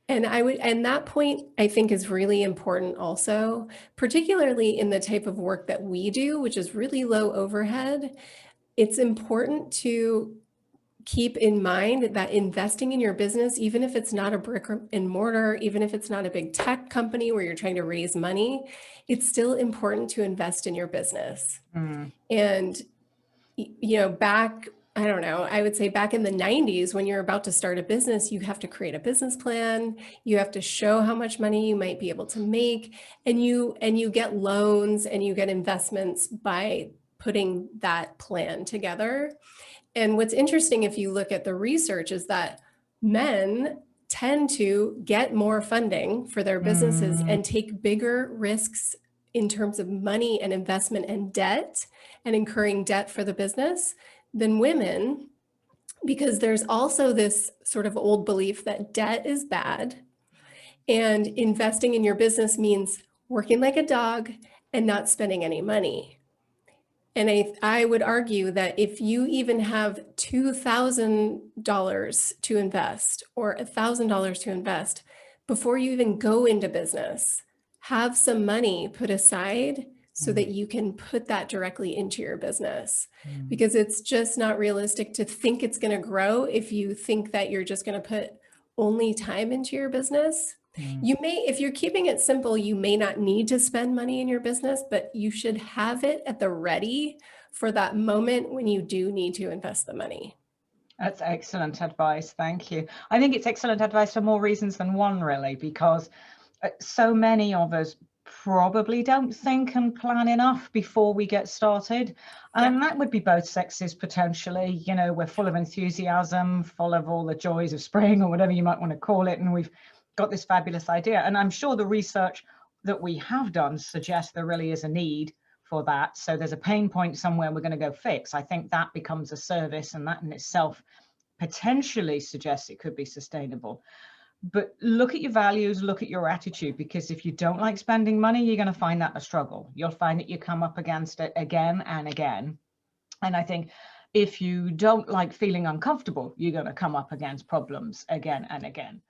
And that point I think is really important also, particularly in the type of work that we do, which is really low overhead. It's important to keep in mind that investing in your business, even if it's not a brick and mortar, even if it's not a big tech company where you're trying to raise money, it's still important to invest in your business. Mm. And, back, I don't know, I would say back in the 90s, when you're about to start a business, you have to create a business plan. You have to show how much money you might be able to make, and you get loans and you get investments by putting that plan together. And what's interesting, if you look at the research, is that men tend to get more funding for their businesses Mm. and take bigger risks in terms of money and investment and debt and incurring debt for the business than women, because there's also this sort of old belief that debt is bad and investing in your business means working like a dog and not spending any money. And I would argue that if you even have $2,000 to invest or $1,000 to invest before you even go into business, have some money put aside so Mm. that you can put that directly into your business. Mm. Because it's just not realistic to think it's going to grow if you think that you're just going to put only time into your business. Mm. You may, if you're keeping it simple, you may not need to spend money in your business, but you should have it at the ready for that moment when you do need to invest the money. That's excellent advice. Thank you. I think it's excellent advice for more reasons than one, really, because so many of us probably don't think and plan enough before we get started. Yeah. And that would be both sexes potentially. You know, we're full of enthusiasm, full of all the joys of spring or whatever you might want to call it. And we've got this fabulous idea. And I'm sure the research that we have done suggests there really is a need for that. So there's a pain point somewhere we're going to go fix. I think that becomes a service, and that in itself potentially suggests it could be sustainable. But look at your values, look at your attitude, because if you don't like spending money, you're going to find that a struggle. You'll find that you come up against it again and again. And I think if you don't like feeling uncomfortable, you're going to come up against problems again and again.